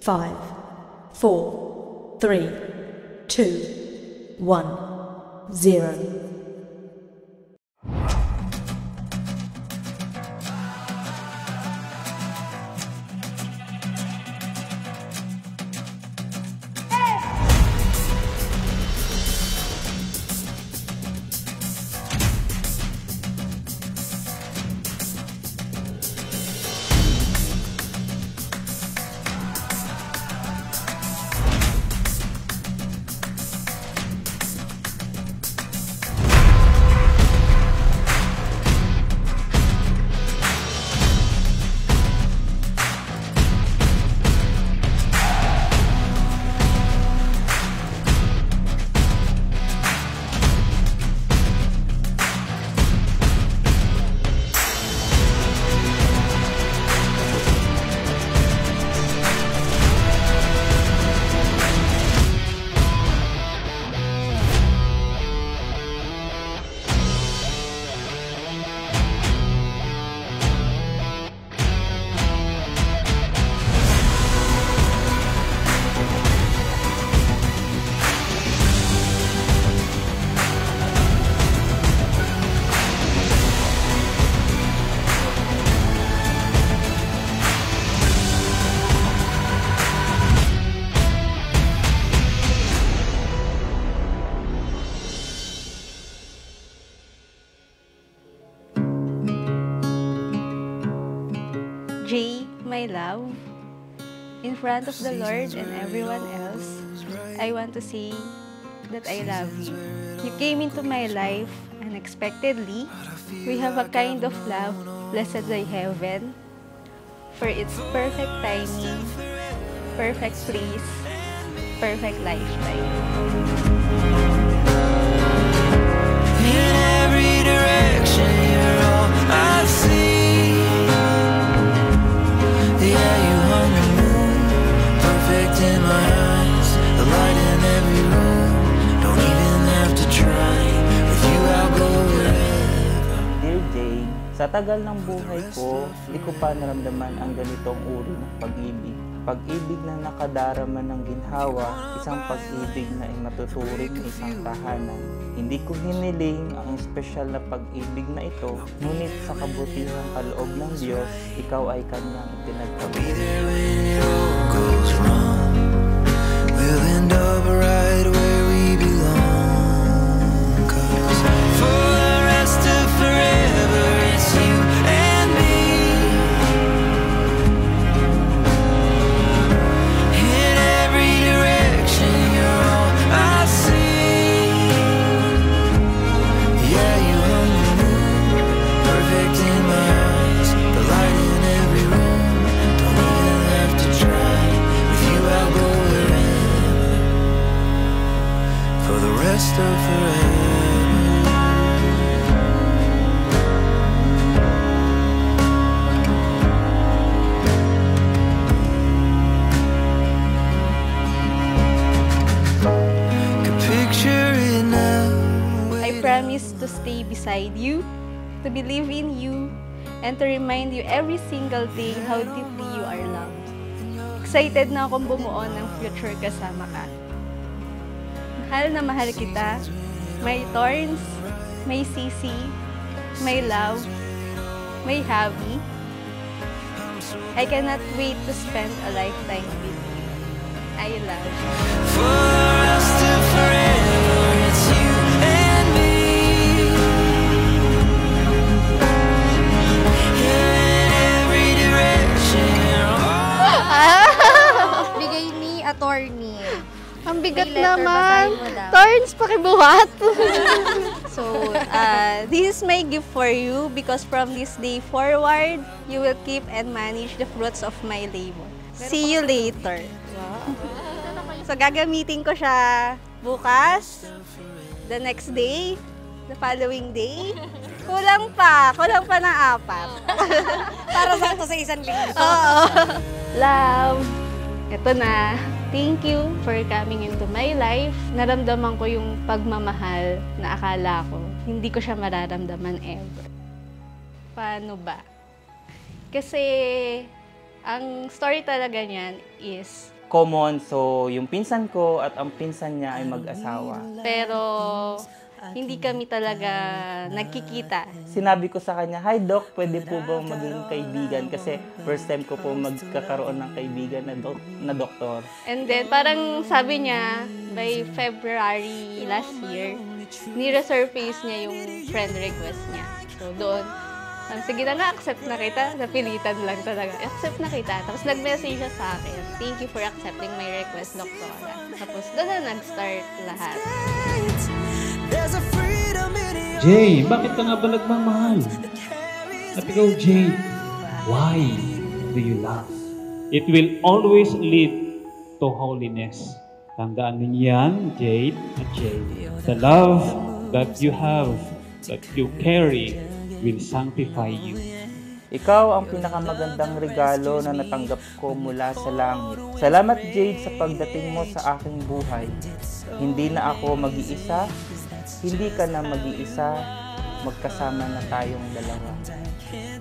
5, 4, 3, 2, 1, 0. Jay, my love, in front of the Lord and everyone else, I want to say that I love you. You came into my life unexpectedly. We have a kind of love blessed by heaven, for its perfect timing, perfect place, perfect lifetime. In every direction, you're all I see. Yeah, you hung the moon, perfect in my eyes. The light in every room, don't even have to try. With you I'll go wherever. Dear Jay, sa tagal ng buhay ko, di ko pa naramdaman ang ganitong uri ng pag-ibig. Pag-ibig na nakadarama ng ginhawa, isang pag-ibig na ay matuturing na isang tahanan. Hindi ko hiniling ang espesyal na pag-ibig na ito, ngunit sa kabutihang kaloob ng Diyos, ikaw ay kanyang itinagpag. Be there when it all goes wrong. We'll end up right where we belong. 'Cause for the rest of forever, it's you and me. In every direction, you're all I see. Yeah, you hung the moon, perfect in my eyes. The light in every room, don't even have to try. With you I'll go wherever, for the rest of forever. Could picture it now. I promise to stay beside you, to believe in you, and to remind you every single day how deeply you are loved. Excited na akong bumuo ng future kasama ka. Mahal na mahal kita, my thorns, my sisi, my love, my hubby. I cannot wait to spend a lifetime with you. I love you. For the rest of forever, it's you and me. In every direction, Bigay ni attorney. Ang bigat May letter, naman. basahin mo daw. Thorns, pakibuhat. So, this is my gift for you because from this day forward, you will keep and manage the fruits of my labor. See you later. So, gagamitin ko siya bukas, the next day, the following day. Kulang pa ng 4. Para sakto sa isang linggo. Oo. Love, eto na. Thank you for coming into my life. Naramdaman ko yung pagmamahal na akala ko hindi ko siya mararamdaman ever. Paano ba? Kasi Ang story talaga niyan is, Common, so yung pinsan ko at ang pinsan niya ay mag-asawa. pero hindi kami talaga nagkikita. Sinabi ko sa kanya, "Hi Doc, pwede po ba maging kaibigan?" Kasi first time ko po magkakaroon ng kaibigan na doktor. And then, parang sabi niya, by February last year, ni-resurface niya yung friend request niya. So, doon, sige na nga, accept na kita. Napilitan lang talaga. Accept na kita. Tapos nag-message siya sa akin, "Thank you for accepting my request, Doktora." Tapos doon na nag-start lahat. There's a freedom in your Jay, bakit ka nga ba nagmamahal? At ikaw, Jay, why do you love? It will always lead to holiness. Tandaan ninyo yan, Jade at Jay. The love that you have, that you carry, will sanctify you. Ikaw ang pinakamagandang regalo na natanggap ko mula sa langit. Salamat, Jade, sa pagdating mo sa aking buhay. Hindi na ako mag-iisa, hindi ka na mag-iisa, magkasama na tayong dalawa.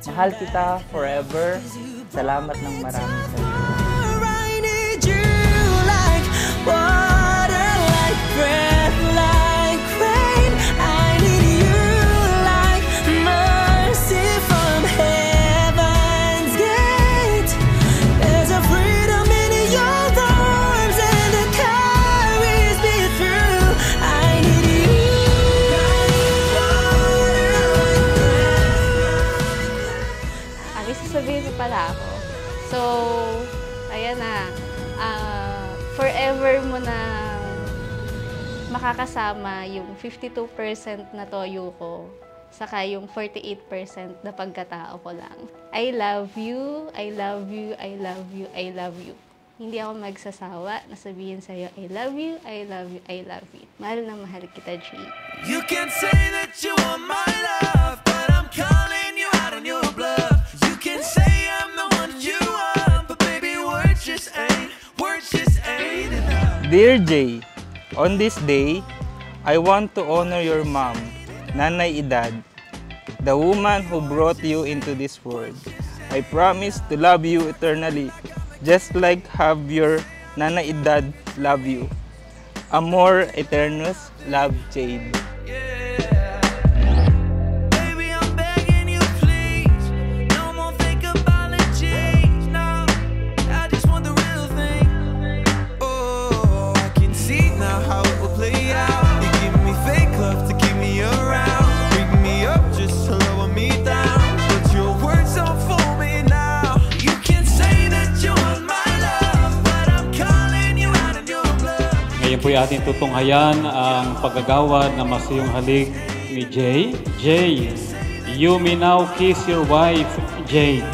Mahal kita forever. Salamat ng marami sa iyo. I need you like water, like breath, like rain. I need you like mercy from heaven's gate. There's a freedom in your arms and it carries me through. I need you. May sasabihin ko pala ako. So, ayan na. Forever mo na makakasama yung 52% na toyo ko, saka yung 48% na pagkatao ko lang. I love you, I love you, I love you, I love you. Hindi ako magsasawa na sabihin sa'yo, I love you, I love you, I love you. Mahal na mahal kita, G. You can say that you want my love, but I'm calling you out on your bluff. You can say I'm the one you want, but baby, words just ain't enough. Dear Jay, on this day, I want to honor your mom, Nanay Edad, the woman who brought you into this world. I promise to love you eternally, just like have your Nanay Edad love you. Amor Eternus, love, Jade. Baby, I'm begging you, please. No more fake apologies. No, I just want the real thing. Oh, I can see now how it will play out. You give me fake love to keep me around. Bring me up just to lower me down. But your words don't fool me now. You can say that you want my love, but I'm calling you out of your blood. Ngayon po'y ating tutunghayan ang paggagawad na masayong halik ni Jay. Jay, you may now kiss your wife, Jade.